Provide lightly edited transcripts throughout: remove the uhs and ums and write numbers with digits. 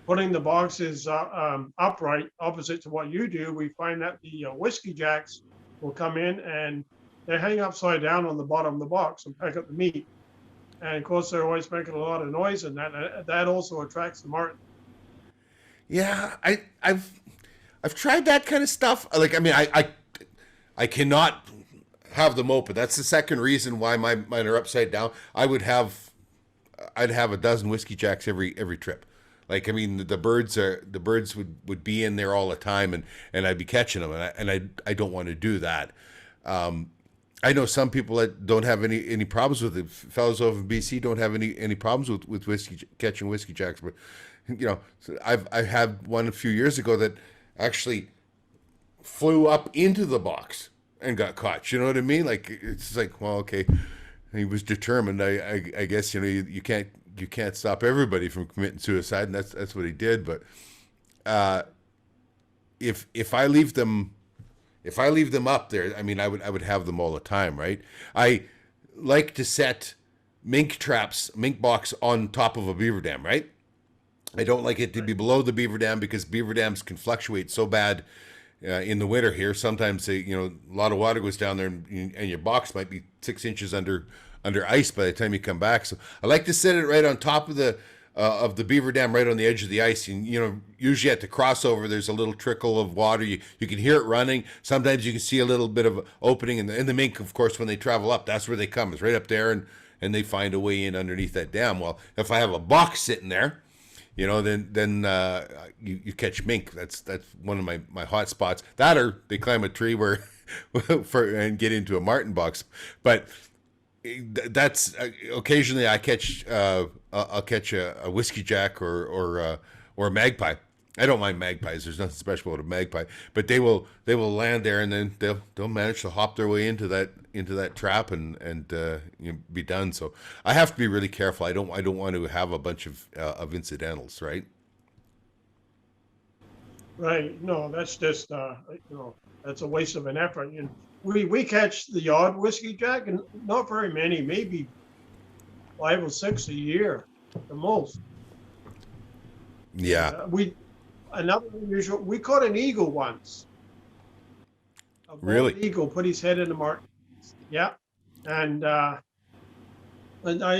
putting the boxes upright opposite to what you do, we find that the whiskey jacks will come in and they hang upside down on the bottom of the box and pack up the meat. And of course, they're always making a lot of noise, and that also attracts the martin. Yeah, I've tried that kind of stuff. Like, I mean, I cannot have them open. That's the second reason why mine are upside down. I'd have a dozen whiskey jacks every trip. Like, I mean, the birds would be in there all the time, and I'd be catching them, and I don't want to do that. I know some people that don't have any problems with it. Fellows over in BC don't have any problems with catching whiskey jacks, but so I had one a few years ago that actually flew up into the box and got caught. You know what I mean? Like, it's like, well, okay, he was determined. I guess you can't stop everybody from committing suicide, and that's what he did. But if I leave them up there, I mean, I would have them all the time, right? I like to set mink box on top of a beaver dam, right? I don't like it to be below the beaver dam because beaver dams can fluctuate so bad in the winter here. Sometimes a lot of water goes down there, and your box might be 6 inches under ice by the time you come back. So I like to set it right on top of the beaver dam, right on the edge of the ice. And usually at the crossover, there's a little trickle of water. You can hear it running. Sometimes you can see a little bit of opening. And the mink, of course, when they travel up, that's where they come. It's right up there, and they find a way in underneath that dam. Well, if I have a box sitting there, then you catch mink. That's one of my hot spots. That, or they climb a tree where and get into a martin box. But that's occasionally I'll catch a whiskey jack or a magpie. I don't mind magpies. There's nothing special about a magpie, but they will land there, and then they'll manage to hop their way into that trap and be done. So I have to be really careful. I don't want to have a bunch of incidentals, right? Right. No, that's just that's a waste of an effort. And we catch the odd whiskey jack, and not very many, maybe 5 or 6 a year, the most. Yeah. We Another unusual. We caught an eagle once. A bald Really? eagle put his head in the martin. Yeah, and I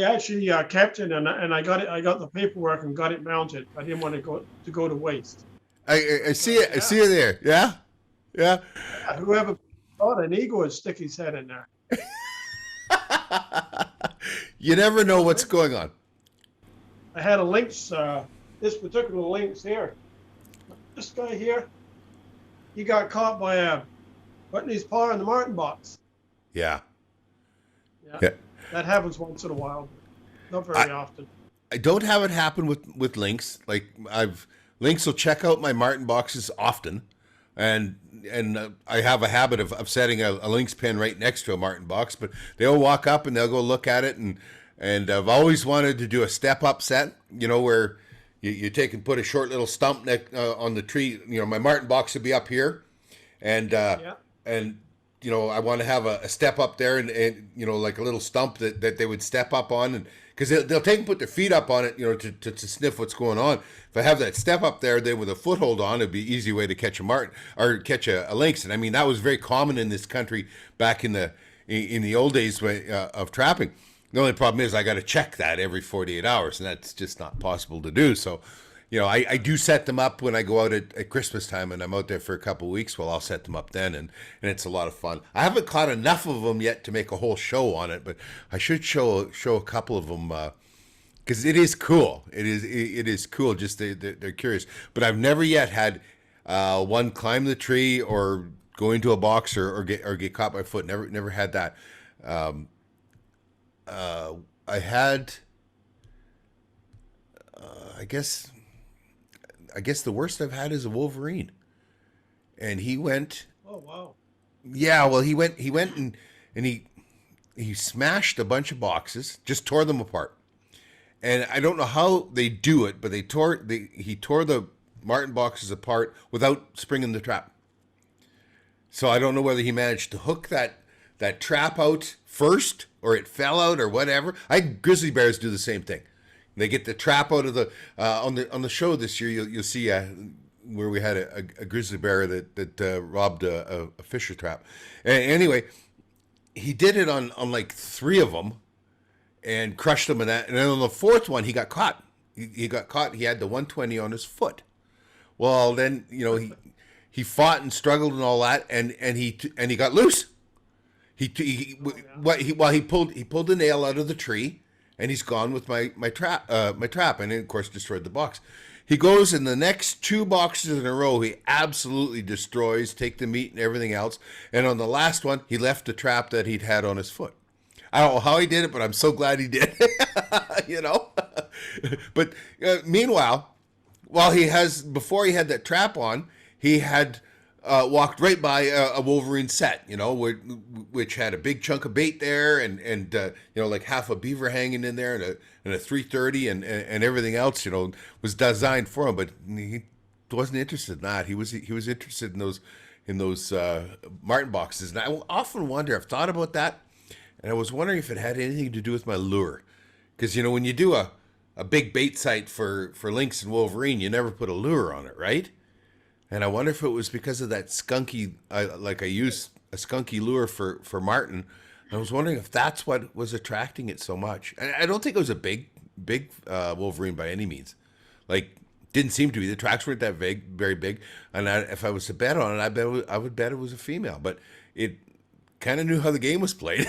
actually kept it, and I got it. I got the paperwork and got it mounted. I didn't want to go to waste. I see But it. I see it there. Yeah. Yeah. yeah, whoever thought an eagle would stick his head in there. You never know what's going on. I had a lynx. This particular lynx here. This guy here. He got caught by putting his paw in the martin box. Yeah. Yeah, Yeah. that happens once in a while, but not I, very often. I don't have it happen with lynx. Like, lynx will check out my martin boxes often, and I have a habit of setting a lynx pen right next to a martin box. But they'll walk up and they'll go look at it, and I've always wanted to do a step up set. Where you take and put a short little stump on the tree. My martin box would be up here, and Yeah. and I want to have a step up there, and like a little stump that they would step up on, and because they'll take and put their feet up on it, to sniff what's going on. If I have that step up there, then with a foothold on, it'd be an easy way to catch a martin or catch a lynx. And I mean, that was very common in this country back in the old days of trapping. The only problem is I got to check that every 48 hours, and that's just not possible to do. So, I do set them up when I go out at Christmas time, and I'm out there for a couple of weeks. Well, I'll set them up then, and it's a lot of fun. I haven't caught enough of them yet to make a whole show on it, but I should show a couple of them because it is cool. It is cool. Just they're curious, but I've never yet had one climb the tree or go into a box or get caught by foot. Never had that. I had, I guess the worst I've had is a wolverine, and he went. Oh wow. Yeah, well, he went and he smashed a bunch of boxes, just tore them apart, and I don't know how they do it, but he tore the martin boxes apart without springing the trap. So I don't know whether he managed to hook that trap out first, or it fell out, or whatever. Grizzly bears do the same thing. They get the trap out of the on the show this year. You'll see where we had a grizzly bear that robbed a fisher trap. Anyway, he did it on like three of them and crushed them in that. And then on the fourth one, he got caught. He got caught. He had the 120 on his foot. Well, then he fought and struggled and all that, and he got loose. He pulled the nail out of the tree, and he's gone with my trap, and of course destroyed the box. He goes in the next two boxes in a row. He absolutely destroys, take the meat and everything else. And on the last one, he left the trap that he'd had on his foot. I don't know how he did it, but I'm so glad he did. But meanwhile, before he had that trap on, he had walked right by a Wolverine set, which had a big chunk of bait there, and like half a beaver hanging in there, and a 330 and everything else, was designed for him. But he wasn't interested in that. He was interested in those martin boxes. And I often wonder. I've thought about that, and I was wondering if it had anything to do with my lure, because when you do a big bait site for lynx and wolverine, you never put a lure on it, right? And I wonder if it was because of that skunky, I use a skunky lure for martin. I was wondering if that's what was attracting it so much. I don't think it was a big wolverine by any means. Didn't seem to be. The tracks weren't that very big. And if I was to bet on it, I would bet it was a female. But it kind of knew how the game was played.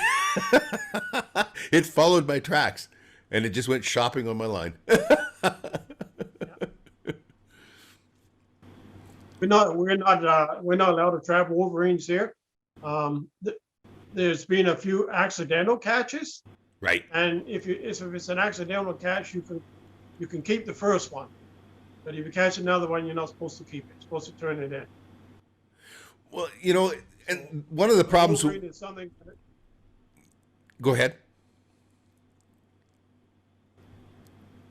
It followed my tracks, and it just went shopping on my line. We're not allowed to trap wolverines here. There's been a few accidental catches, right? And if it's an accidental catch, you can keep the first one, but if you catch another one, you're not supposed to keep it. You're supposed to turn it in. Well, and one of the problems. Wolverine is something. Go ahead.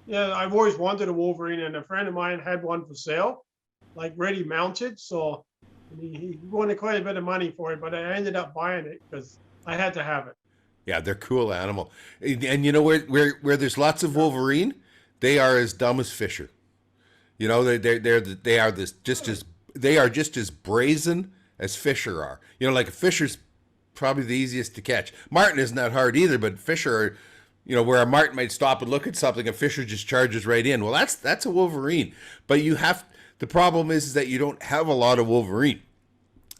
Yeah, I've always wanted a wolverine, and a friend of mine had one for sale, ready mounted. So he wanted quite a bit of money for it, but I ended up buying it because I had to have it. Yeah, they're a cool animal. And where there's lots of wolverine, they are as dumb as Fisher. They are just as brazen as Fisher are. Like a Fisher's probably the easiest to catch. Martin isn't that hard either, but Fisher are, where a martin might stop and look at something, a Fisher just charges right in. Well, that's a wolverine. But the problem is that you don't have a lot of wolverine,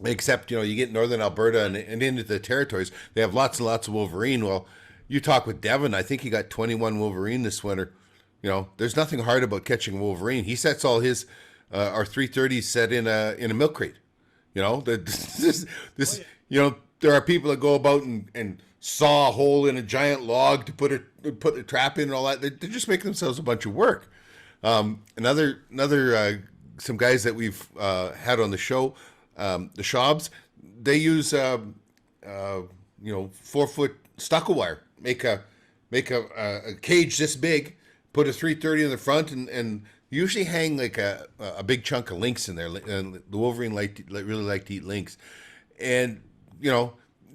except, you get northern Alberta and into the territories. They have lots and lots of wolverine. Well, you talk with Devin, I think he got 21 wolverine this winter. There's nothing hard about catching wolverine. He sets all his, our 330s set in a milk crate. There are people that go about and saw a hole in a giant log to put the trap in and all that. They're just making themselves a bunch of work. Another some guys that we've had on the show, the Schaubs, they use 4-foot stucco wire, make a cage this big, put a 330 in the front, and usually hang a big chunk of lynx in there. And the wolverine really like to eat lynx, and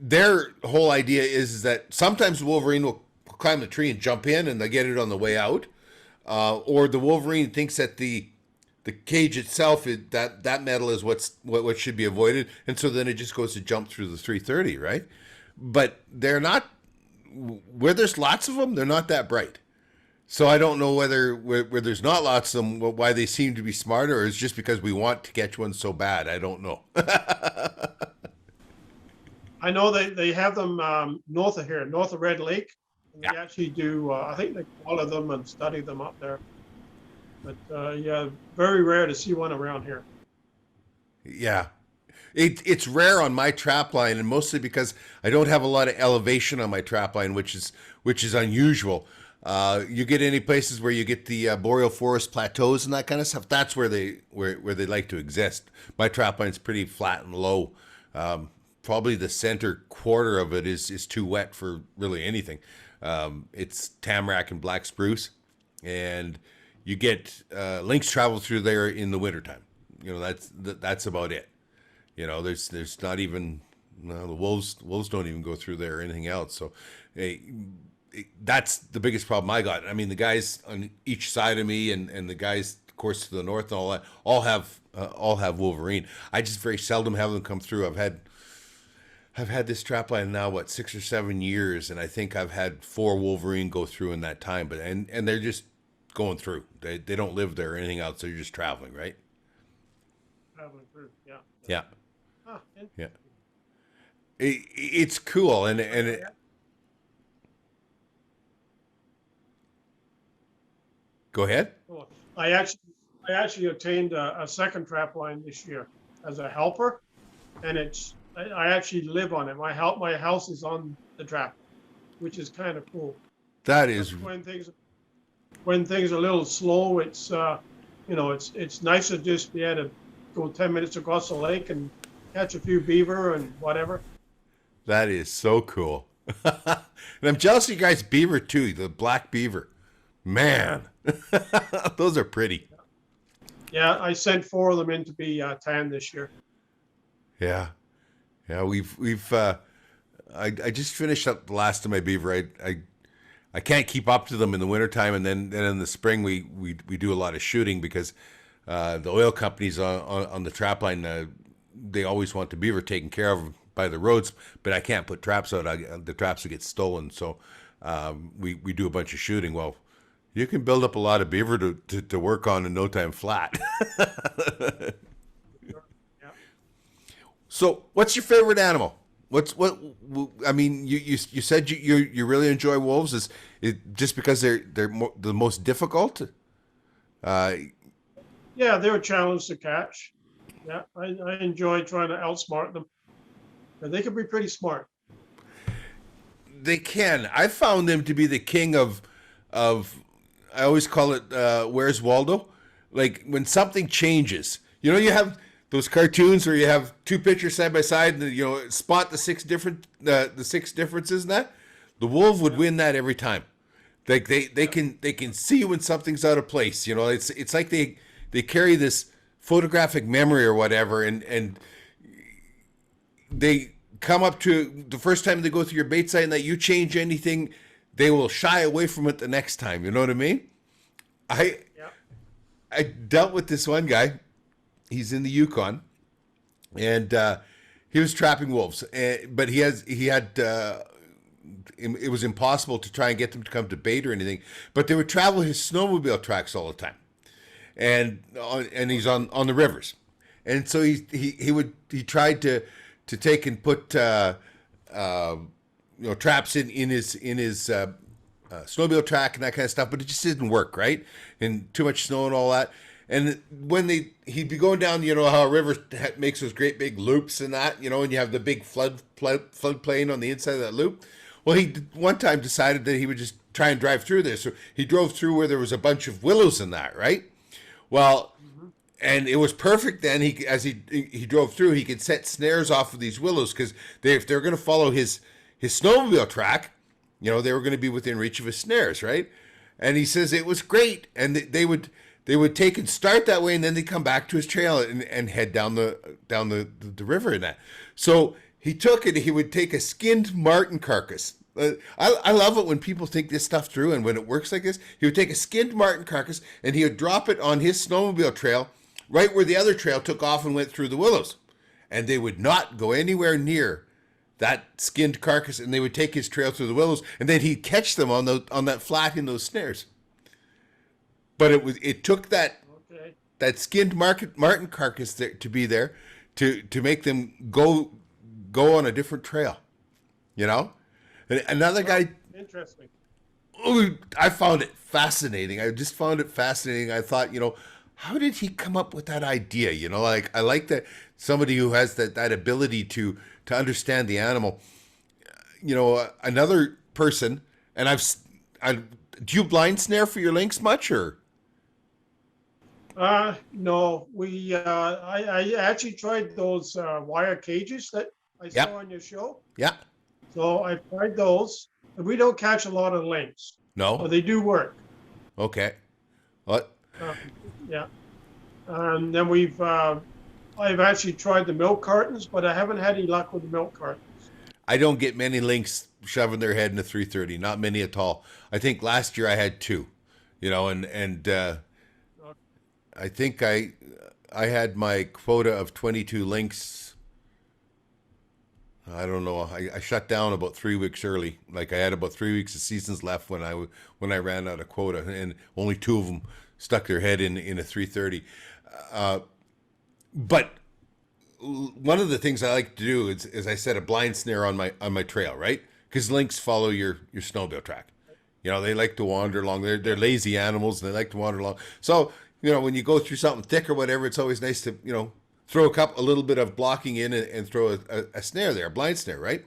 their whole idea is that sometimes the wolverine will climb the tree and jump in, and they get it on the way out, or the wolverine thinks that the cage itself, that metal is what should be avoided, and so then it just goes to jump through the 330, right? But they're not, where there's lots of them, they're not that bright. So I don't know whether where there's not lots of them, why they seem to be smarter, or it's just because we want to catch one so bad. I don't know. I know they have them north of here, north of Red Lake. And Yeah. They actually do, I think they follow them and study them up there. But yeah, very rare to see one around here. Yeah. It's rare on my trap line, and mostly because I don't have a lot of elevation on my trap line, which is unusual. You get any places where you get the boreal forest plateaus and that kind of stuff, that's where they like to exist. My trap line's pretty flat and low. Probably the center quarter of it is too wet for really anything. It's tamarack and black spruce, and you get lynx travel through there in the wintertime. That's about it. There's not even, the wolves don't even go through there or anything else. So that's the biggest problem I got. I mean, the guys on each side of me and the guys, of course, to the north and all that, all have Wolverine. I just very seldom have them come through. I've had this trap line now, what, 6 or 7 years, and I think I've had 4 Wolverine go through in that time. But and they're just going through. They don't live there or anything else. They're just traveling, right? Traveling through. Yeah. Yeah, Ah, yeah. It's cool, and go ahead. cool. I actually obtained a second trap line this year as a helper, and I actually live on it. My house is on the trap, which is kind of cool. That But is when things are a little slow, it's nice to just be able to go 10 minutes across the lake and catch a few beaver and whatever. that is so cool. And I'm jealous of you guys' beaver too, the black beaver. Man, those are pretty. Yeah, I sent 4 of them in to be tan this year. Yeah, yeah. I just finished up the last of my beaver. I can't keep up to them in the wintertime, and then in the spring we do a lot of shooting because the oil companies on the trap line they always want the beaver taken care of by the roads, but I can't put traps out. The traps will get stolen, so we do a bunch of shooting. Well, you can build up a lot of beaver to work on in no time flat. Yeah. So, what's your favorite animal? I mean, you said you really enjoy wolves. Is it just because they're the most difficult? Uh, Yeah, they're a challenge to catch. Yeah, I enjoy trying to outsmart them. And they can be pretty smart. they can. I found them to be the king of. I always call it "Where's Waldo?" Like when something changes, you have those cartoons where you have 2 pictures side by side, and spot the 6 differences in that. The wolf would win that every time. Like they can see when something's out of place. It's like they carry this photographic memory or whatever, and they come up to the first time they go through your bait site and that you change anything, they will shy away from it the next time. You know what I mean? I Yeah. I dealt with this one guy. He's in the Yukon, and he was trapping wolves. But he had it was impossible to try and get them to come to bait or anything. But they would travel his snowmobile tracks all the time, and he's on the rivers, and so he tried to take and put traps in his snowmobile track and that kind of stuff, but it just didn't work, right? And too much snow and all that. And when he'd be going down, how a river makes those great big loops and that, and you have the big floodplain on the inside of that loop. Well, he one time decided that he would just try and drive through there. So he drove through where there was a bunch of willows in that, right? Well, and it was perfect then. As he drove through, he could set snares off of these willows because if they're going to follow his snowmobile track, they were going to be within reach of his snares, right? And he says it was great, and they would take and start that way, and then they come back to his trail and head down the river in that. So he took it. He would take a skinned marten carcass. I love it when people think this stuff through, and when it works like this. He would take a skinned marten carcass and he would drop it on his snowmobile trail, right where the other trail took off and went through the willows, and they would not go anywhere near that skinned carcass, and they would take his trail through the willows, and then he'd catch them on that flat in those snares. But it took that Okay. skinned marten carcass to be there to make them go on a different trail, And another guy. Interesting. Oh, I found it fascinating. I just found it fascinating. I thought, how did he come up with that idea? Like I like that somebody who has that ability to understand the animal. Another person, and do you blind snare for your lynx much or? No, I actually tried those wire cages that I Yep. saw on your show. Yeah. So I tried those, and we don't catch a lot of lynx, No. but they do work. Okay. What? Uh, yeah. And then I've actually tried the milk cartons, but I haven't had any luck with the milk cartons. I don't get many lynx shoving their head in a 330. Not many at all. I think last year I had two, and I think I had my quota of 22 lynx. I don't know. I shut down about 3 weeks early. Like I had about 3 weeks of seasons left when I ran out of quota, and only two of them stuck their head in a 330. But one of the things I like to do is I set a blind snare on my trail, right? Because lynx follow your snowmobile track. They like to wander along. They're lazy animals and they like to wander along. So when you go through something thick or whatever, it's always nice to throw a little bit of blocking in and throw a snare there, a blind snare, right?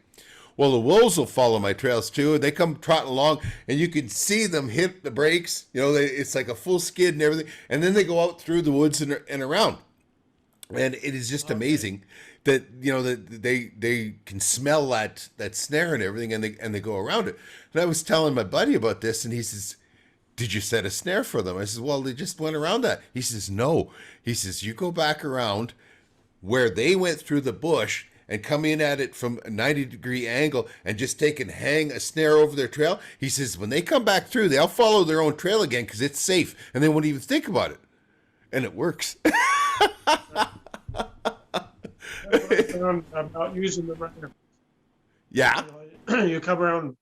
Well, the wolves will follow my trails too, and they come trotting along, and you can see them hit the brakes. It's like a full skid and everything, and then they go out through the woods and around. And it is just amazing that that they can smell that snare and everything, and they go around it. And I was telling my buddy about this, and he says, "Did you set a snare for them?" I says, "Well, they just went around that." He says, "No." He says, "You go back around where they went through the bush and come in at it from a 90-degree angle and just take and hang a snare over their trail." He says, "When they come back through, they'll follow their own trail again because it's safe, and they won't even think about it." And it works. About using the runner. Yeah. You come around,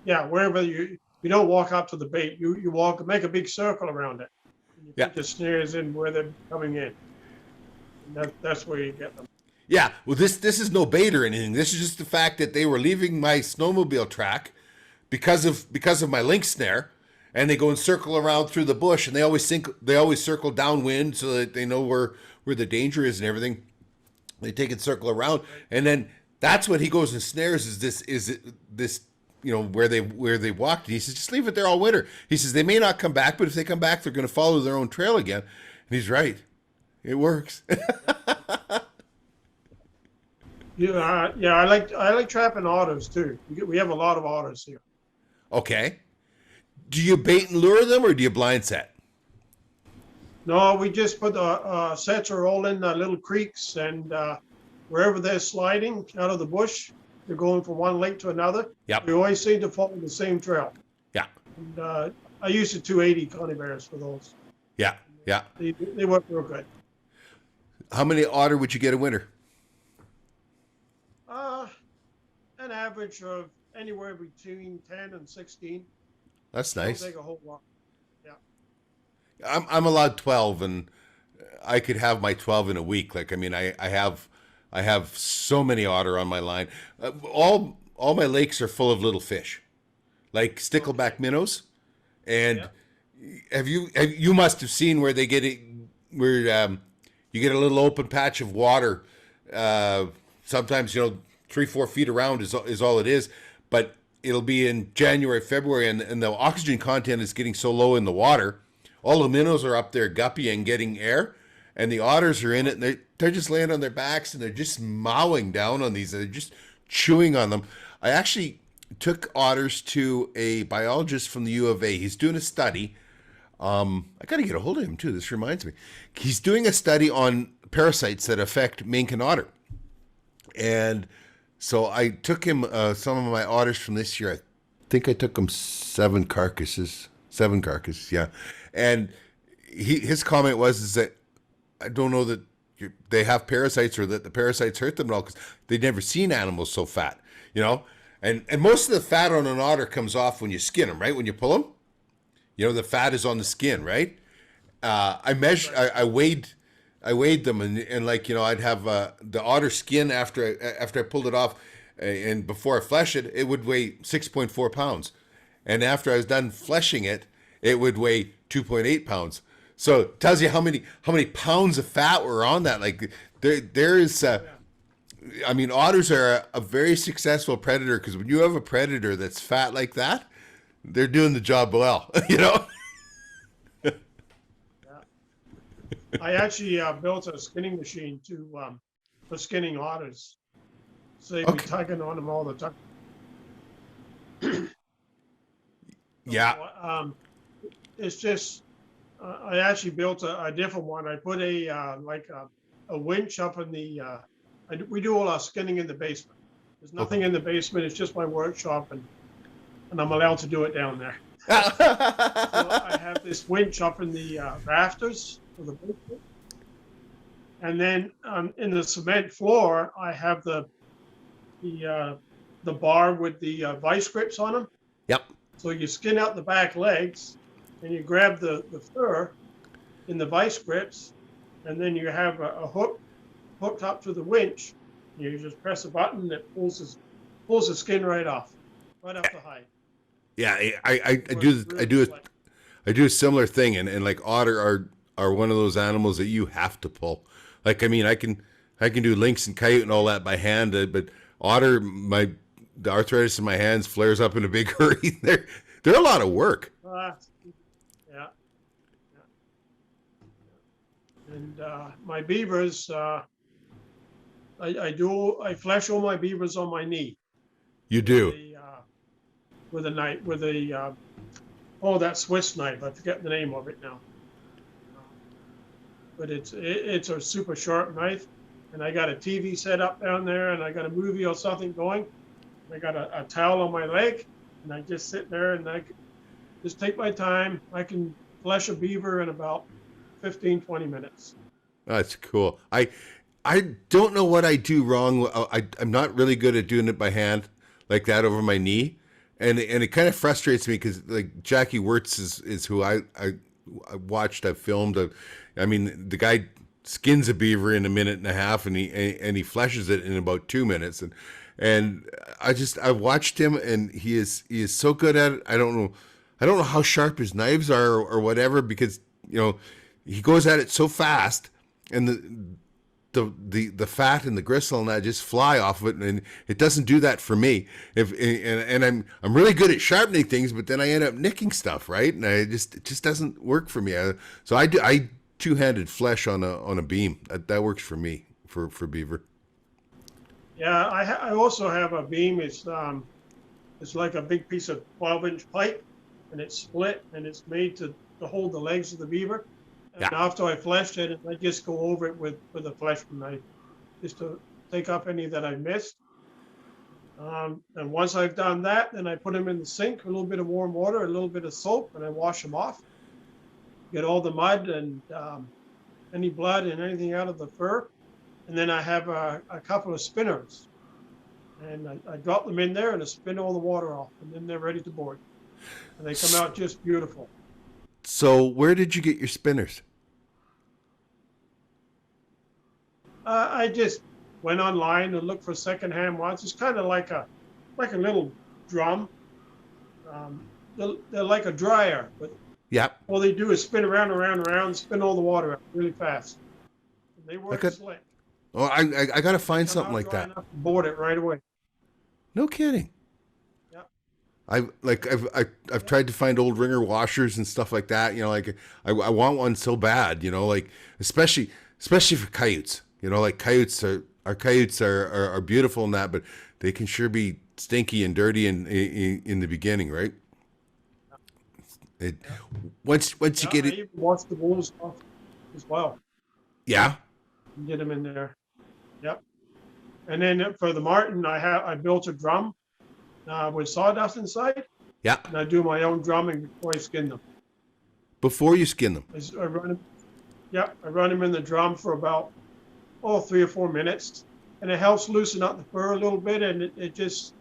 wherever you don't walk up to the bait. You make a big circle around it. And you put the snares in where they're coming in. And that's where you get them. Yeah. Well, this is no bait or anything. This is just the fact that they were leaving my snowmobile track because of my lynx snare, and they go and circle around through the bush, and they always circle downwind so that they know where the danger is and everything. They take and circle around, and then that's what he goes and snares is this where they walked. And he says, just leave it there all winter. He says they may not come back, but if they come back, they're going to follow their own trail again. And he's right. It works. I like trapping otters too. We have a lot of otters here. Okay. Do you bait and lure them, or do you blind set? No, we just put the sets are all in the little creeks, and wherever they're sliding out of the bush, they're going from one lake to another. Yep. We always seem to follow the same trail. Yeah. And I use the 280 coney bears for those. Yeah. Yeah. They work real good. How many otter would you get a winter? An average of anywhere between 10 and 16. That's nice. Don't take a whole lot. I'm allowed 12, and I could have my 12 in a week. Like, I mean, I have so many otter on my line. All my lakes are full of little fish, like stickleback minnows. And you must have seen where they get it, where you get a little open patch of water. Sometimes 3-4 feet around is all it is, but it'll be in January, February, and the oxygen content is getting so low in the water. All the minnows are up there guppying, getting air, and the otters are in it, and they're just laying on their backs, and they're just mowing down on these. They're just chewing on them. I actually took otters to a biologist from the U of A. He's doing a study. I got to get a hold of him, too. This reminds me. He's doing a study on parasites that affect mink and otter. And so I took him some of my otters from this year. I think I took him 7 carcasses. 7 carcasses, yeah. And his comment was that I don't know that they have parasites or that the parasites hurt them at all, because they'd never seen animals so fat, And most of the fat on an otter comes off when you skin them, right? When you pull them, the fat is on the skin, right? I weighed them, and I'd have the otter skin after I pulled it off, and before I flesh it, it would weigh 6.4 pounds, and after I was done fleshing it, it would weigh 2.8 pounds. So it tells you how many pounds of fat were on that. Like there is, otters are a very successful predator, because when you have a predator that's fat like that, they're doing the job well, I actually built a skinning machine for skinning otters. So they'd be tugging on them all the time. Yeah. So, it's just, I actually built a different one. I put a winch up in the, we do all our skinning in the basement. There's nothing in the basement. It's just my workshop, and I'm allowed to do it down there. So I have this winch up in the rafters of the basement. And then in the cement floor, I have the bar with the vice grips on them. Yep. So you skin out the back legs, and you grab the fur in the vice grips, and then you have a hook hooked up to the winch. You just press a button that pulls the skin right off the hide. Yeah, I do a similar thing, and like otter are one of those animals that you have to pull. Like, I mean, I can do lynx and coyote and all that by hand, but otter, the arthritis in my hands flares up in a big hurry. They're a lot of work. Yeah. And my beavers, I flesh all my beavers on my knee. You do. With a knife, that Swiss knife. I forget the name of it now. But it's a super sharp knife, and I got a TV set up down there, and I got a movie or something going. I got a towel on my leg, and I just sit there and I just take my time. I can flesh a beaver in about 15, 20 minutes. That's cool. I don't know what I do wrong. I'm not really good at doing it by hand like that over my knee. And it kind of frustrates me because like Jackie Wirtz is who I watched, I've filmed. I mean, the guy skins a beaver in a minute and a half, and he fleshes it in about 2 minutes. And I watched him, and he is so good at it. I don't know how sharp his knives are or whatever, because he goes at it so fast, and the fat and the gristle and that just fly off of it, and it doesn't do that for me. And I'm really good at sharpening things, but then I end up nicking stuff, right? And it just doesn't work for me. So I two-handed flesh on a beam. That works for me for beaver. Yeah, I also have a beam. It's like a big piece of 12-inch pipe, and it's split, and it's made to hold the legs of the beaver. And after I fleshed it, I just go over it with a fleshman knife, just to take up any that I missed. And once I've done that, then I put them in the sink, a little bit of warm water, a little bit of soap, and I wash them off. Get all the mud and any blood and anything out of the fur. And then I have a couple of spinners. And I drop them in there and I spin all the water off, and then they're ready to board. And they come out just beautiful. So where did you get your spinners? I just went online and looked for secondhand ones. It's kind of like a little drum. They're like a dryer, but all they do is spin around, spin all the water out really fast. And they work slick. Oh, I got to find something like that. Board it right away. No kidding. I've tried to find old ringer washers and stuff like that. I want one so bad. Like especially for coyotes. Like coyotes are beautiful and that, but they can sure be stinky and dirty in the beginning, right? Once you get it. I even wash the wolves off as well. Yeah. Get them in there. Yep. And then for the marten, I built a drum. With sawdust inside. Yeah. And I do my own drumming before I skin them. Before you skin them? I run them in the drum for about 3 or 4 minutes, and it helps loosen up the fur a little bit, and it just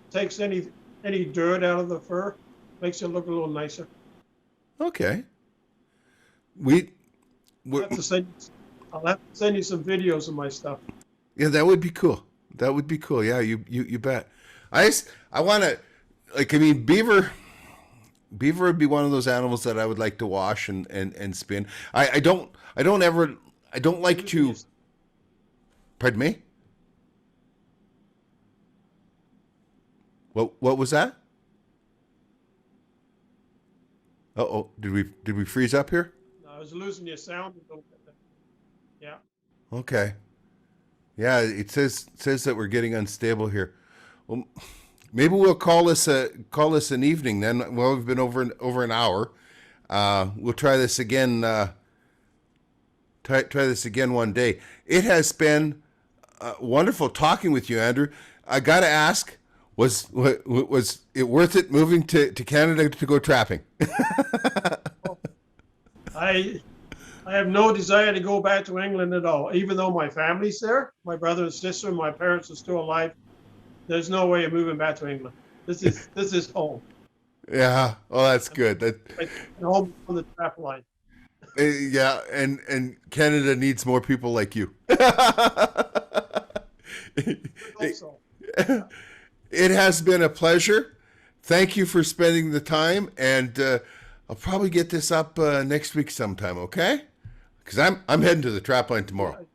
takes any dirt out of the fur, makes it look a little nicer. Okay. I'll have to send you some videos of my stuff. Yeah, that would be cool. Yeah, you bet. I want to, beaver would be one of those animals that I would like to wash and spin. I don't like to, pardon me? What was that? Uh-oh, did we freeze up here? No, I was losing your sound a little bit. Yeah. Okay. Yeah, it says that we're getting unstable here. Well, maybe we'll call this an evening then. Well, we've been over an hour. We'll try this again. Try this again one day. It has been Wonderful talking with you, Andrew. I got to ask, was it worth it moving to Canada to go trapping? I I have no desire to go back to England at all. Even though my family's there, my brother and sister, and my parents are still alive. There's no way of moving back to England. This is home. Yeah. Oh, that's good. That Home on the trap line. yeah, and Canada needs more people like you. Also, It has been a pleasure. Thank you for spending the time, and I'll probably get this up next week sometime. Okay? Because I'm heading to the trap line tomorrow.